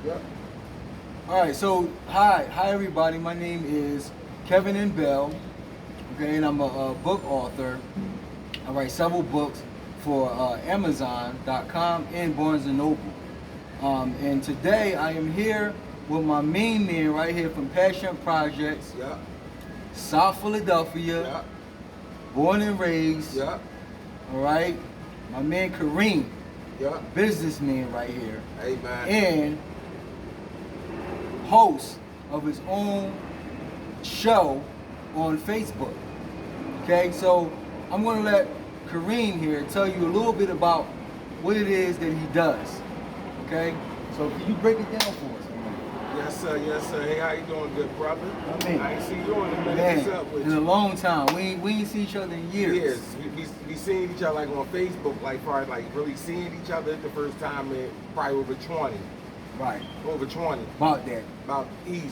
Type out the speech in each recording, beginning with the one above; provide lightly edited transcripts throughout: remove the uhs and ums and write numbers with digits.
Yep. All right, so hi everybody. My name is Kevin and Bell. Okay, and I'm a book author. I write several books for Amazon.com and Barnes and Noble. And today I am here with my main man right here from Passion Projects, Yep. South Philadelphia, Yep. born and raised. Yep. All right, my man Kareem, Yep. businessman right here, Hey man. and host of his own show on Facebook. Okay, so I'm going to let Kareem here tell you a little bit about what it is that he does. Okay, so can you break it down for us, man? Yes sir. Yes sir. Hey, how you doing, good brother? I mean, I ain't seen you in a minute. man, What's up with in a you? long time. We ain't seen each other in years. Years. We seen each other like on Facebook, like probably like really seeing each other the first time in probably over 20. Right, Over 20. about that. About easy.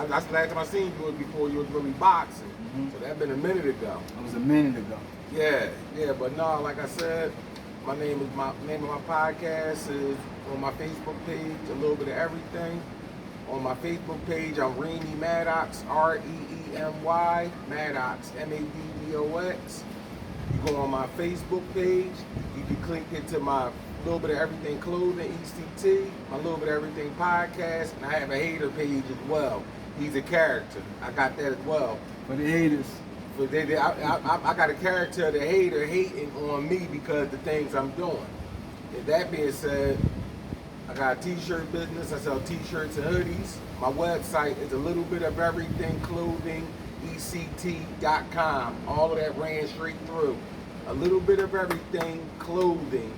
That's the last time I seen you was before you was really boxing. Mhm. So that been a minute ago. It was a minute ago. Yeah, but no, like I said, my name of my podcast is on my Facebook page, a little bit of everything. On my Facebook page, I'm Reemy Maddox, Reemy, Maddox, Maddox. You go on my Facebook page, you can click into my Little Bit of Everything Clothing, ECT, my Little Bit of Everything podcast, and I have a hater page as well. He's a character. I got that as well. For the haters. But I got a character of the hater hating on me because of the things I'm doing. And that being said, I got a t-shirt business. I sell t-shirts and hoodies. My website is a little bit of everything clothing, ECT.com. All of that ran straight through. A little bit of everything clothing,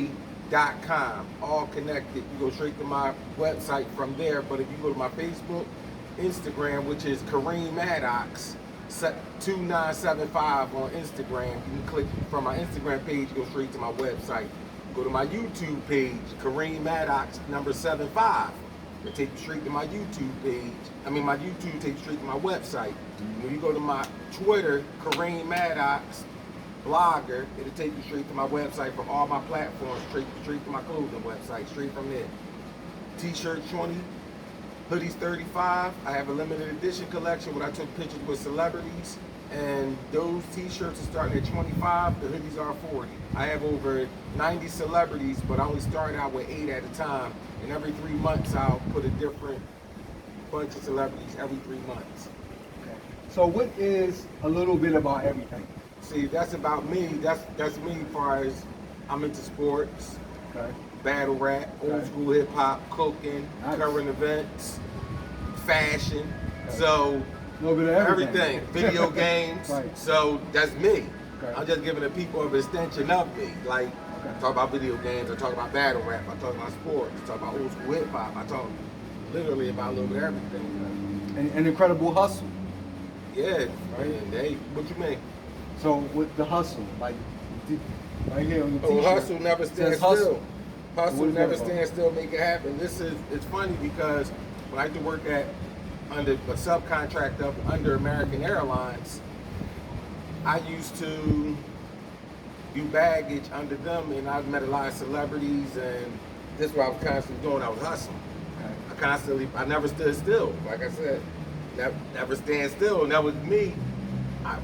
ECT.com. All connected. You go straight to my website from there. But if you go to my Facebook, Instagram, which is Kareem Maddox 2975 on Instagram. You can click from my Instagram page, go straight to my website. Go to my YouTube page, Kareem Maddox number 75. It'll take you straight to my YouTube page. My YouTube takes you straight to my website. When you go to my Twitter, Kareem Maddox blogger, it'll take you straight to my website from all my platforms, straight to my clothing website, straight from there. T-shirt 20. Hoodies 35. I have a limited edition collection where I took pictures with celebrities, and those t-shirts are starting at 25. The hoodies are 40. I have over 90 celebrities, but I only start out with 8 at a time. And every 3 months, I'll put a different bunch of celebrities every 3 months. Okay. So what is a little bit about everything? See, that's about me. That's me as far as I'm into sports, Okay. battle rap, old Okay. school hip hop, cooking, Nice. current events, fashion. Okay. So A little bit of everything, video games. Right. So that's me. Okay. I'm just giving the people an extension of me. Like, Okay. I talk about video games, I talk about battle rap, I talk about sports, I talk about old school hip hop, I talk literally about a little bit of everything. And an incredible hustle. Yeah, Right. and hey, what you mean? So with the hustle, like right here on your Oh, t-shirt. hustle never it stands says hustle. still. Hustle What is never that about? stands still, make it happen. It's funny because when I used to work under a subcontract under American Airlines, I used to do baggage under them, and I've met a lot of celebrities, and this is what I was constantly doing. I was hustling. Okay. I never stood still. Like I said, never stand still, and that was me.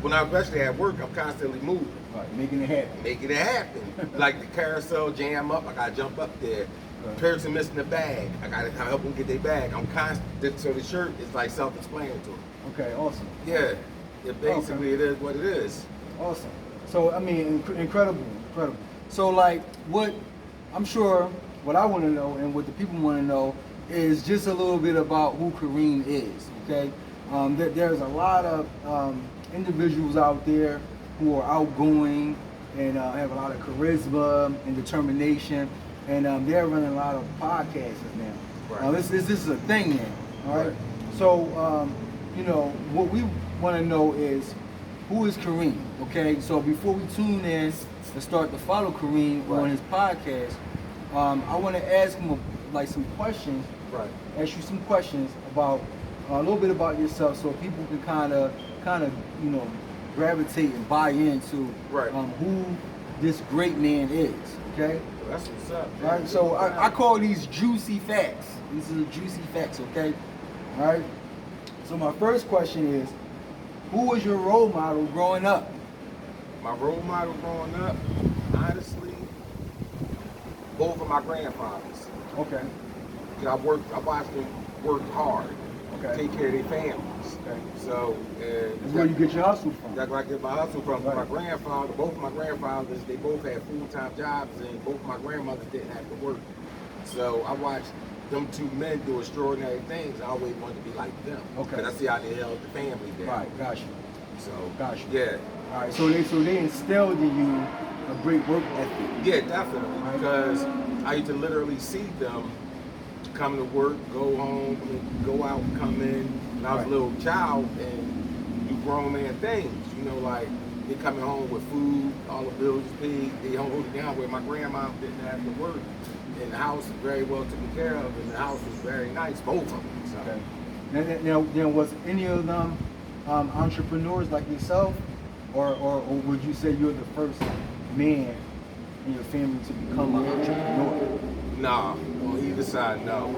When I'm especially at work, I'm constantly moving. Right, making it happen. Making it happen. Like the carousel jam up, I gotta jump up there. Right. Person missing the bag, I gotta help them get their bag. I'm constant, so the shirt is like self-explanatory. Okay, awesome. Yeah, basically it is what it is. Awesome. So I mean, incredible. So like, what I'm sure what I want to know and what the people want to know is just a little bit about who Kareem is. Okay, there's a lot of individuals out there who are outgoing and have a lot of charisma and determination, and they're running a lot of podcasts now. Right. This is a thing now. All right. Right. So what we want to know is, who is Kareem? Okay, so before we tune in and start to follow Kareem Right. on his podcast, I want to ask him some questions. Right. Ask you some questions about a little bit about yourself, so people can kind of gravitate and buy into Right. who this great man is. Okay. That's what's up. All right, so I call these juicy facts. These are juicy facts, okay? All right. So my first question is, who was your role model growing up? My role model growing up, honestly, both of my grandfathers. Okay. 'Cause I watched them work hard, Okay. take care of their families. Okay. So, That's where you get your hustle from. that's where I get my hustle from. Right. My grandfather, both of my grandfathers, they both had full-time jobs, and both of my grandmothers didn't have to work. So I watched them two men do extraordinary things. I always wanted to be like them. Okay. Because I see how they held the family down. Right, got you. So, Got you. yeah. All right, so they instilled in you a great work ethic. Yeah, definitely. Right. Because I used to literally see them come to work, go home, and go out, come in. When I was a Right. little child and do grown man things. You know, like they coming home with food, all the bills paid. They hold it down where my grandma didn't have to work. And the house was very well taken care of, and the house was very nice, both of them. So. Okay. Now, was any of them entrepreneurs like yourself, or would you say you're the first man in your family to become an entrepreneur? Nah, on either side, no.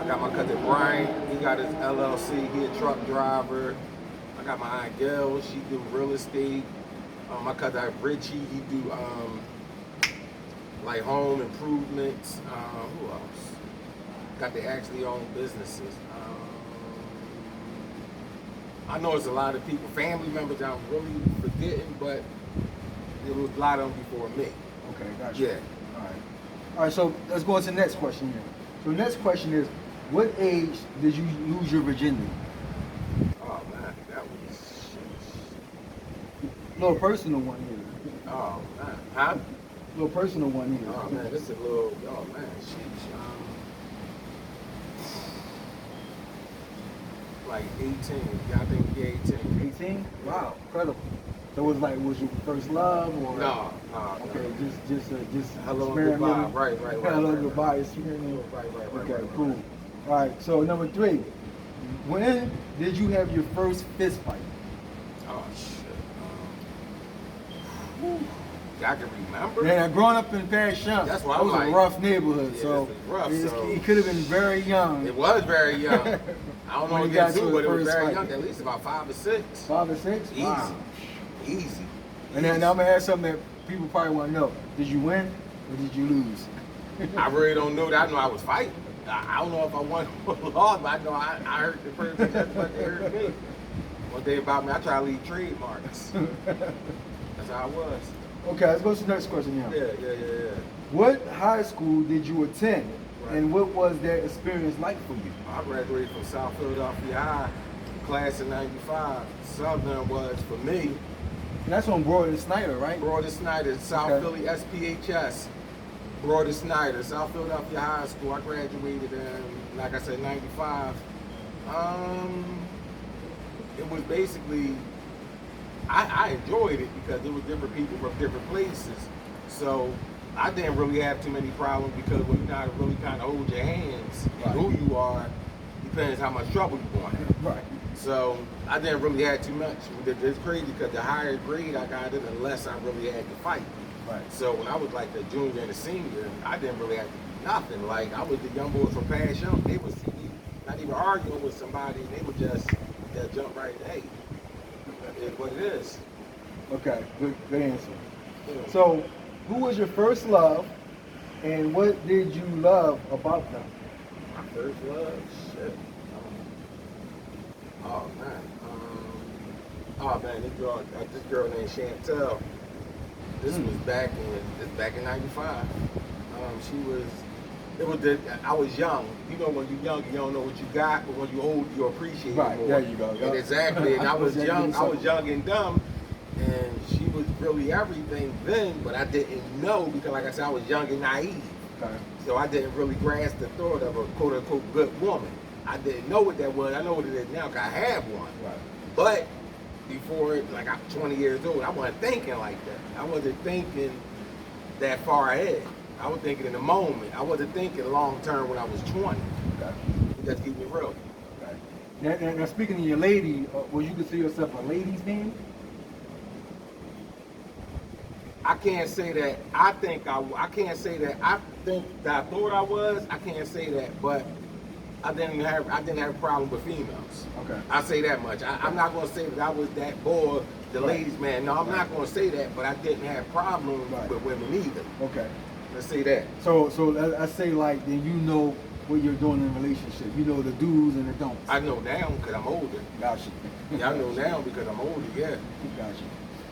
I got my cousin Brian. He got his LLC. He a truck driver. I got my aunt Gail. She do real estate. My cousin Richie. He do like home improvements. Who else? Got they actually own businesses. I know it's a lot of people, family members I'm really forgetting, but there was a lot of them before me. Okay, got you. Yeah. All right. All right. So let's go on to the next question here. So the next question is, what age did you lose your virginity? Oh man, that was. A little personal one here. Oh man, huh? A little personal one here. Oh man, this is a little. Oh man, sheesh. Like 18. Yeah, I think yeah, 18. 18? Wow, incredible. So it was like, was your first love or? No. Okay, just Hello and experimenting. goodbye. Right. Hello and right. goodbye, experimenting. Right. Okay, cool. All right, so number 3. When did you have your first fist fight? Oh shit. I can remember. Yeah, growing up in Parish Young, That's why it I'm was like- a rough neighborhood, Yeah, so it was rough, so- he could have been very young. It was very young. I don't know When what you got it to do, but it was the very first young. fight. At least about 5 or 6. 5 or 6? Easy. Wow. Easy. And then I'm gonna ask something that people probably want to know: did you win or did you lose? I really don't know that. I know I was fighting. I don't know if I won or lost, but I know I hurt the person just as much they hurt me. One thing about me, I try to leave trademarks. That's how I was. Okay, let's go to the next question now. Yeah. What high school did you attend, Right. and what was that experience like for you? I graduated from South Philadelphia High, class of 95. Southern was, for me, And that's on Broad and Snyder, right? Broader Snyder, South Okay. Philly SPHS. Broader Snyder, South Philadelphia High School. I graduated in, like I said, 95. It was basically, I enjoyed it because there was different people from different places. So I didn't really have too many problems because when you know how to really kind of hold your hands Right. and who you are, depends how much trouble you're going to have. Right. So I didn't really have too much. It's crazy because the higher grade I got it, the less I really had to fight. Right. So when I was like the junior and the senior, I didn't really have to do nothing. Like I was the young boys from Parish Young. They was not even arguing with somebody. They would just jump right in. Hey, it's what it is. Okay, good answer. Yeah. So, who was your first love, and what did you love about them? My first love, shit. Oh man, this girl named Chantel. This was back in '95. I was young. You know, when you're young, you don't know what you got, but when you're old, you appreciate it Right, more. there you go. And Yep. exactly. And I was Yeah, young. you I was something. young and dumb, and she was really everything then. But I didn't know because, like I said, I was young and naive. Okay. So I didn't really grasp the thought of a quote unquote good woman. I didn't know what that was. I know what it is now because I have one. Right. But before, like I'm 20 years old, I wasn't thinking like that. I wasn't thinking that far ahead. I was thinking in the moment. I wasn't thinking long term when I was 20. Okay. Just keep it real. Okay. Now speaking of your lady, would you consider yourself a ladies' man? I can't say that. I can't say that. I think that I thought I was. I can't say that, but I didn't have a problem with females. Okay. I say that much. I'm not gonna say that I was that boy, the Right. ladies man. No, I'm not gonna say that, but I didn't have problems Right. with women either. Okay. Let's say that. So I say like then you know what you're doing in a relationship. You know the do's and the don'ts. I know now because I'm older. Gotcha. Yeah, I know now because I'm older. Yeah. Gotcha.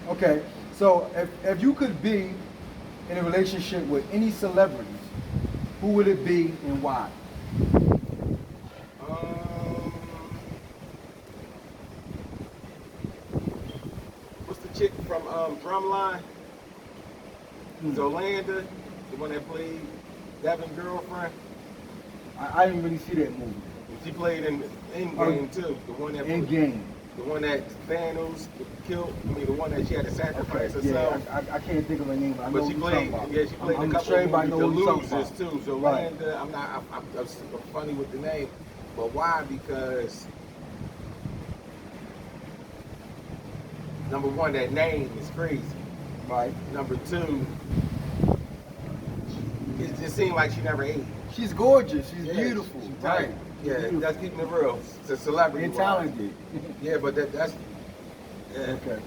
Okay. So if you could be in a relationship with any celebrity, who would it be and why? What's the chick from Drumline? Zolanda, the one that played Devin's girlfriend. I didn't really see that movie. She played in Endgame too. The one that Endgame. The one that Thanos killed. I mean, the one that she had to sacrifice Okay. herself. Yeah, I can't think of her name. But I know But what she you're played. talking about. Yeah, she played I'm a couple sure of everybody movies. know The what you're talking Losers about. too. Zolanda. I'm funny with the name, but why? Because number one, that name is crazy. Right. Number two, it just seemed like she never aged. She's gorgeous. She's Yeah, beautiful. she's Right. tight. She's Yeah, beautiful. that's keeping it real. It's a celebrity. And wise. talented. Yeah, but that's yeah. Okay.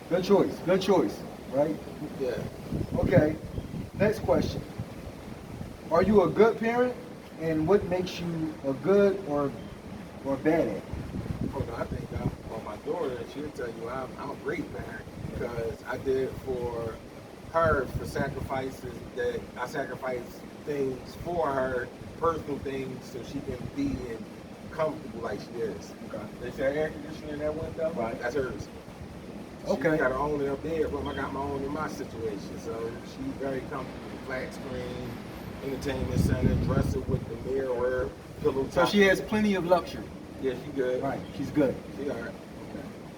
Good choice. Good choice. Right. Yeah. Okay. Next question. Are you a good parent? And what makes you a good or bad at it? Oh no, I think on my daughter, she'll tell you I'm a great parent because I did for her for sacrifices that I sacrificed things for her, personal things, so she can be in comfortable like she is. Okay. They say air conditioner in that window. Right. That's hers. Okay. She got her own in her bedroom. I got my own in my situation, so she's very comfortable. Flat screen, entertainment center, dresser with the mirror, pillow. So top. she has plenty of luxury. Yeah, she good. Right. She's good. She alright.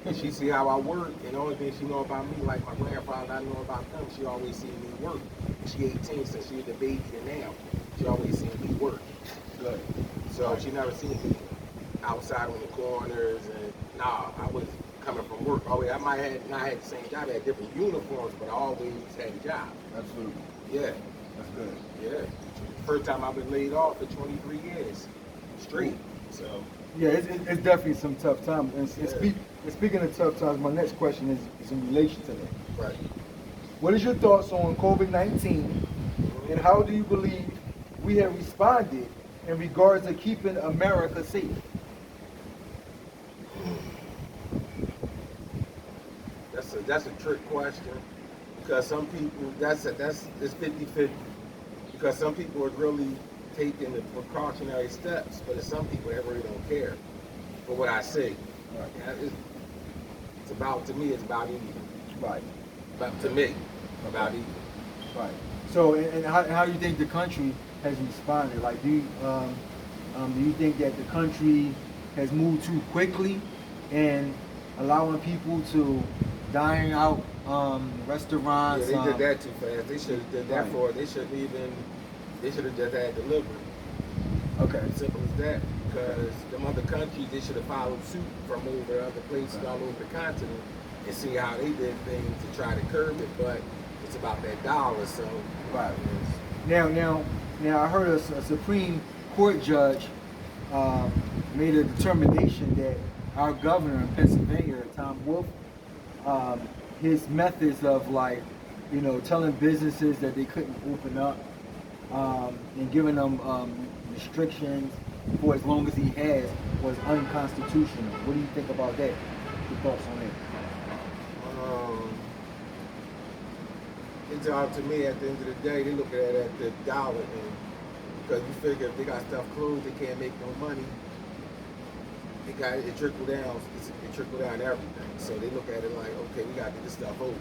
And she see how I work, and the only thing she know about me, like my grandfather, I know about them. She always see me work. She 18, so she's the baby to now. She always see me work. Good. So she never seen me outside on the corners, and nah, I was coming from work. Always, I might have not had the same job, I had different uniforms, but I always had a job. Absolutely. Yeah, That's good. yeah. First time I've been laid off for 23 years straight. So Yeah, it's definitely some tough times. And speaking of tough times, my next question is in relation to that. right. What is your thoughts on COVID-19 and how do you believe we have responded in regards to keeping America safe? That's a trick question because some people it's 50-50 because some people are really taking the precautionary steps, but there's some people that really don't care for what I say. Right. It's about, to me, it's about eating. Right. But to me, about eating. Right. So, and how do you think the country has responded? Like, do you think that the country has moved too quickly and allowing people to dine out restaurants? Yeah, they did that too fast. They should have did that Right. for it. They should have just had delivery. Okay. Simple as that. Because them other countries, they should have followed suit from over other places all over the continent and see how they did things to try to curb it. But it's about that dollar, so. Right. Now, I heard a Supreme Court judge made a determination that our governor in Pennsylvania, Tom Wolf, his methods of telling businesses that they couldn't open up and giving them restrictions for as long as he has was unconstitutional. What do you think about that? Your thoughts on that? It's all, to me, at the end of the day, they look at it at the dollar end. Because you figure if they got stuff closed, they can't make no money. It trickle down. It trickle down everything. So they look at it like, okay, we got to get this stuff open.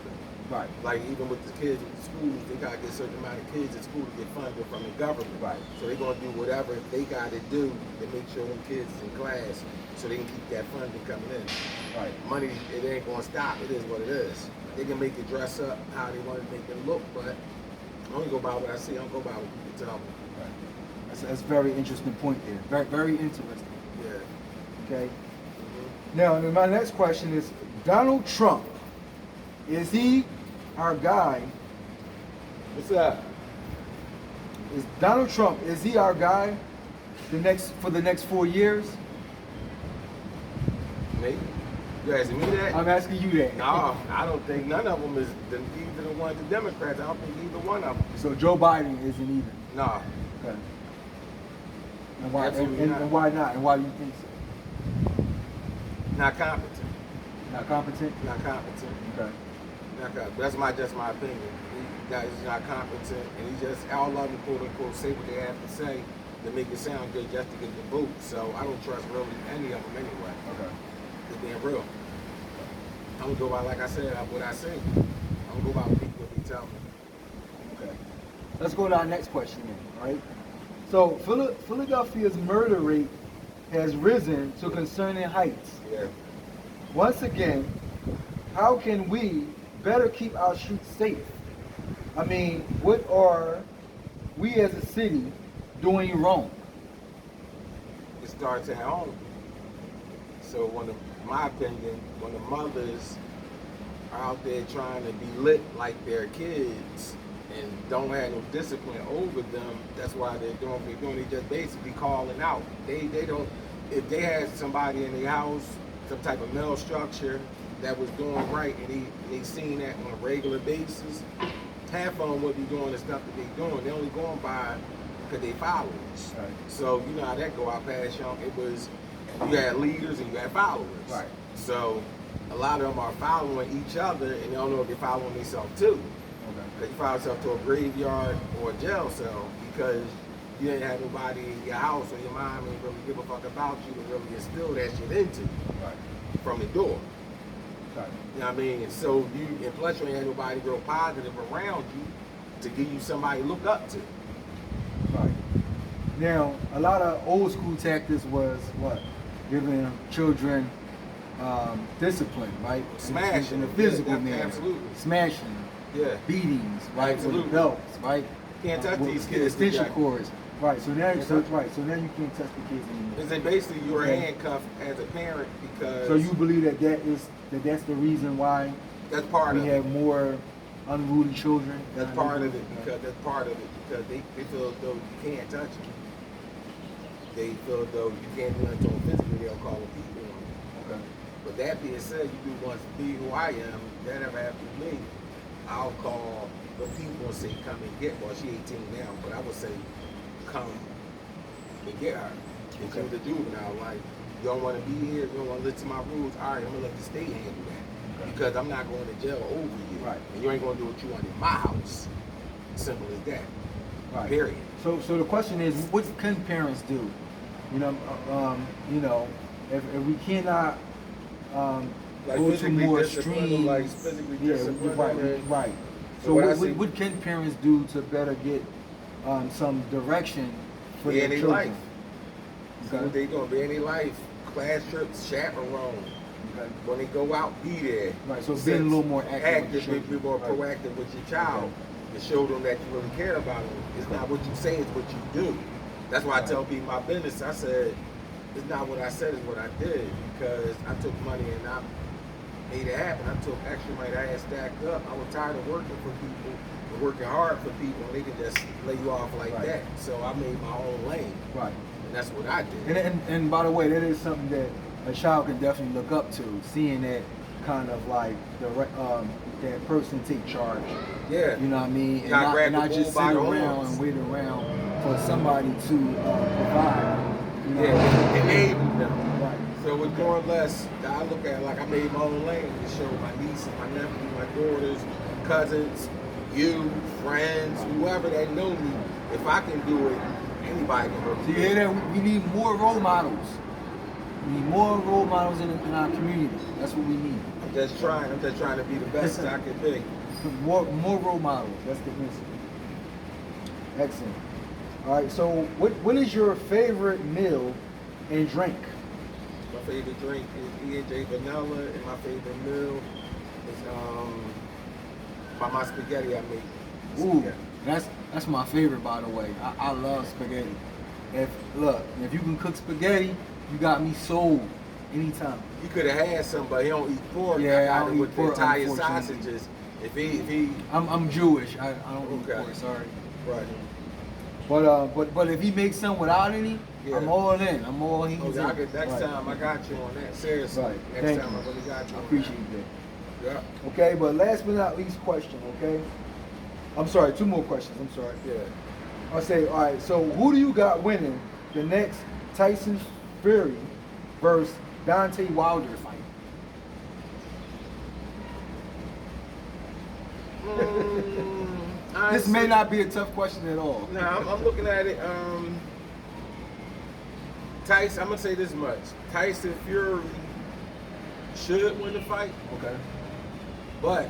Right. Like even with the kids with the schools, they got to get a certain amount of kids at school to get funded from the government. Right. So they're going to do whatever they got to do to make sure them kids is in class so they can keep that funding coming in. Right. Money, it ain't going to stop. It is what it is. They can make it dress up how they want to make it look, but I only go by what I see. I don't go by what people tell me. Right. That's a very interesting point there. Very, very interesting. Yeah. Okay. Now, my next question is, Donald Trump, is he our guy? What's up? Is Donald Trump, is he our guy for the next 4 years? Me? You asking me that? I'm asking you that. No, I don't think none of them is either the ones the Democrats. I don't think either one of them. So Joe Biden isn't either. No. Okay. And why? Absolutely And not. why not? And why do you think so? Not competent. Not competent. Not competent. Okay. Not competent. That's just my opinion. He's not competent, and he just all of them quote unquote say what they have to say to make it sound good just to get the vote. So I don't trust really any of them anyway. Okay. Just being real. I'm gonna go by like I said what I say. I'm gonna go by what people tell me. Okay. Let's go to our next question then, right? So Philadelphia's murder rate has risen to concerning heights. Yeah. Once again, how can we better keep our streets safe? I mean, what are we as a city doing wrong? It starts at home. So my opinion, when the mothers are out there trying to be lit like their kids and don't have no discipline over them, that's why they're doing what they're doing. They just basically calling out. They don't, if they had somebody in their house, some type of male structure that was doing right and they seen that on a regular basis, half of them would be doing the stuff that they doing. They only going by because they followers. Right. So you know how that go. I passed young. It was you had leaders and you had followers. Right. So a lot of them are following each other and they don't know if they're following themselves too. Okay. Because you follow yourself to a graveyard or a jail cell because you didn't have nobody in your house or your mom ain't really give a fuck about you to really instill that shit into you Right. from the door. Right. You know what I mean? And so and plus you ain't had nobody real positive around you to give you somebody to look up to. Right. Now, a lot of old school tactics was what? Giving children discipline, right? Smashing. In a physical Yeah, manner. absolutely. Smashing. Yeah. Beatings, right? Absolutely. With belts, right? Can't touch with these kids. extension Jack. cords. Right. So now, Can't so touch right. So now you can't touch the kids anymore. It's that basically you're Okay. handcuffed as a parent because So you believe that's the reason why that's part we of have it. more unruly children? That's part of it because that's part of it because they feel as though you can't touch them. They feel as though you can't do nothing to them physically. They'll call the people on you. Okay. But that being said, you do once be who I am. That ever happened to me, I'll call the people and say, "Come and get." Well, she 18 now, but I would say, "Come and get her." And Okay. to the juvenile, like, you don't want to be here. You don't want to listen to my rules. All right, I'm gonna let the state handle that Okay. because I'm not going to jail over you, Right. and you ain't gonna do what you want in my house. Simple as that. Right. Period. So the question is, what can parents do? You know, if we cannot Like go to physically more discipline them, extremes, like physically yeah, discipline right, them, and- right. So So what I what, see- what can parents do to better get some direction for Be their in their children? life. So what they doing? Be in their life. Class trips, chaperone. Okay. When they go out, be there. Right, so being a little more active with your be children. more Right. proactive with your child to show them that you really care about them. It's not what you say, it's what you do. That's why I tell people my business. I said, it's not what I said, it's what I did. Because I took money and I made it happen. I took extra money that I had stacked up. I was tired of working for people and working hard for people, and they can just lay you off like Right. that. So I made my own lane, Right. and that's what I did. And by the way, that is something that a child can definitely look up to, seeing that kind of like that person take charge. Yeah. You know what I mean? And Gotta not, grab and the not bull just sit by the around horns. and wait around for somebody to provide. You know? Yeah, enable them. Right. So it's more or less, I look at it like I made my own lane to show my nieces, my nephews, my daughters, cousins, you, friends, whoever that know me. If I can do it, anybody can do So you it. hear that? We need more role models. We need more role models in our community. That's what we need. I'm just trying to be the best I can be. More role models. That's the message. Excellent. All right. So, what is your favorite meal and drink? My favorite drink is E&J Vanilla, and my favorite meal is by my spaghetti I make. Ooh, Spaghetti. that's my favorite, by the way. I love spaghetti. If you can cook spaghetti, you got me sold anytime. You could have had some, but he don't eat pork. Yeah, I I got don't it eat with the pork, Italian unfortunately. sausages. If he, I'm Jewish. I don't eat Okay. pork. Sorry. right. But if he makes some without any, Yeah. I'm all in. I'm all he's Okay, in. next Right. time I got you on that. Seriously. Right. Next Thank time you. I really got you. I on appreciate that. that. Okay, but last but not least question, okay? I'm sorry, 2 more questions, I'm sorry. Yeah. I'll say, all right, so who do you got winning the next Tyson Fury versus Deontay Wilder fight? This may not be a tough question at all. Nah, I'm looking at it. Tyson, I'm gonna say this much: Tyson Fury should win the fight, Okay. but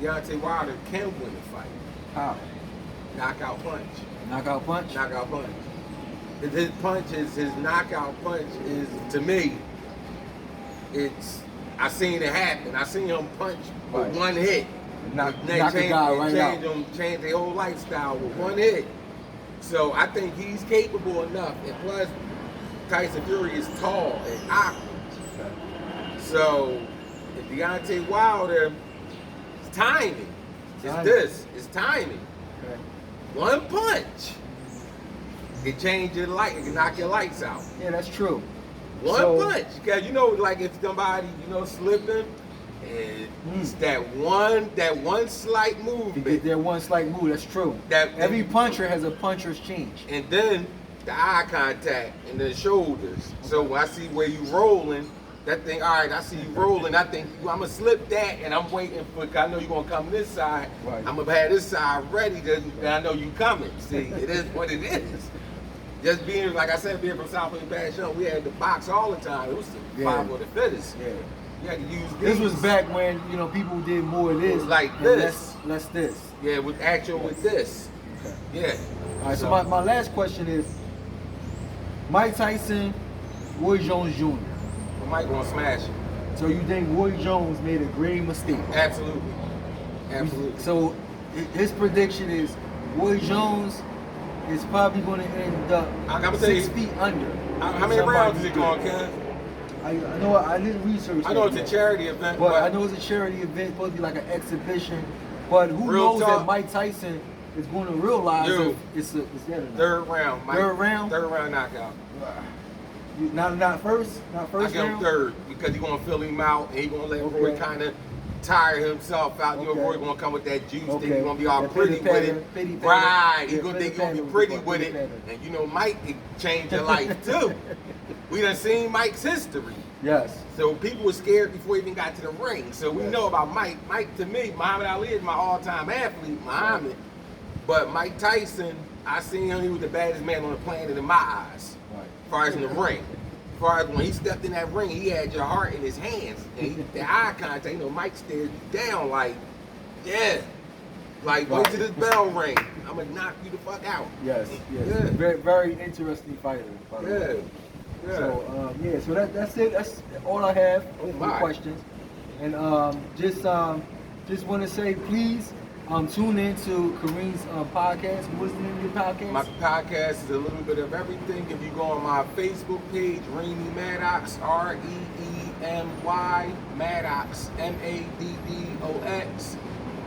Deontay Wilder can win the fight. How? Knockout punch. Knockout punch? Knockout punch. His punch is his knockout punch is, to me, it's, I seen it happen. I seen him punch with Right. one hit. Knock They a guy right out. change their whole lifestyle with one hit. So I think he's capable enough. And plus, Tyson Fury is tall and awkward. Okay. So if Deontay Wilder, it's timing. It's timing. Okay. One punch. It can change your light. It can knock your lights out. Yeah, that's true. One So- punch. Because you know, like if somebody, slipping, and it's that one slight To movement. get that one slight move, that's true. Every puncher has a puncher's change. And then the eye contact and the shoulders. So when I see where you rolling, that thing, all right, I see you rolling. I think I'm going to slip that and I'm waiting for, 'cause I know you're going to come this side. Right. I'm going to have this side ready to, and I know you coming. See, it is what it is. Just being, like I said, being from South Lake Basham, we had to box all the time. It was the Yeah. 5 or the fittest. Yeah. You had to use This was these. back when, people did more of this. Like and this. Less this. Yeah, with actual with this. Okay. Yeah. All right, so my last question is, Mike Tyson, Roy Jones Jr. Mike gonna smash it. So you think Roy Jones made a grave mistake? Absolutely. Absolutely. So his prediction is Roy Jones is probably going to end up I'm gonna tell you- 6 feet under. How many somebody rounds is it good. going, Ken? I know I didn't research. I know that it's a yet. charity event, But I know it's a charity event, supposed to be like an exhibition. But who Real knows talk. that Mike Tyson is going to realize Dude. if it's that or not. third round. Mike. Third round? Third round knockout. Not first I round. give him third because he's gonna fill him out and he's gonna let Roy Okay. kind of tire himself out. You know, Okay. Roy gonna come with that juice. Okay. Then he's gonna be all That pretty pity with patter, it. pity patter. Right. He's Yeah, gonna pity think he's gonna be patter, pretty pity with it. patter. And Mike can change your life too. We done seen Mike's history. Yes. So people were scared before he even got to the ring. So we know about Mike. Mike, to me, Muhammad Ali is my all-time athlete, Muhammad. But Mike Tyson, I seen him, he was the baddest man on the planet in my eyes. Right. As far as in the ring. As far as when he stepped in that ring, he had your heart in his hands. And the eye contact, Mike stared you down like, yeah. Like, wait till this bell ring. I'm going to knock you the fuck out. Yes. Yeah. Very, very interesting fighter. By the way. Yeah. So so that's it. That's all I have Oh, for my. questions. And just want to say, please tune in to Kareem's podcast. What's the name of your podcast? My podcast is a little bit of everything. If you go on my Facebook page, Reemy Maddox, REEMY Maddox, MADDOX.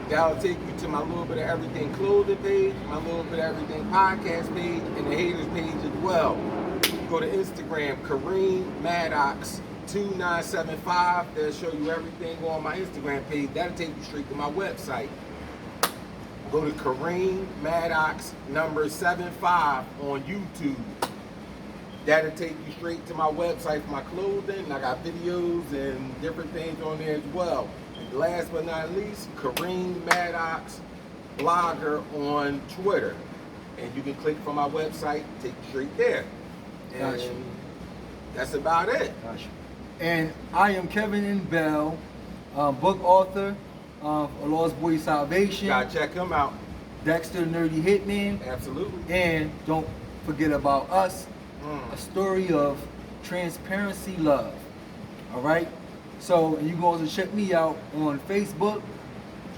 That'll take you to my Little Bit of Everything clothing page, my Little Bit of Everything podcast page, and the haters page as well. Go to Instagram, Kareem Maddox 2975. They'll show you everything on my Instagram page. That'll take you straight to my website. Go to Kareem Maddox number 75 on YouTube. That'll take you straight to my website for my clothing. I got videos and different things on there as well. And last but not least, Kareem Maddox blogger on Twitter. And you can click from my website, take you straight there. And Gotcha. that's about it. Gotcha. And I am Kevin N. Bell, book author of A Lost Boy Salvation, Gotta check him out. Dexter Nerdy Hitman, Absolutely. and don't forget about us, a story of transparency love. All right? So you can also check me out on Facebook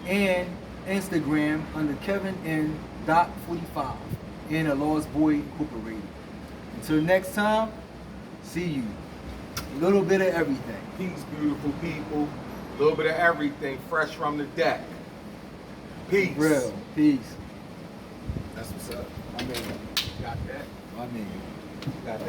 and Instagram under Kevin N. 45 and A Lost Boy Incorporated. Until next time, see you. A little bit of everything. Peace, beautiful people. A little bit of everything fresh from the deck. Peace. Real. Peace. That's what's up. I mean, Got that. I mean. Got that.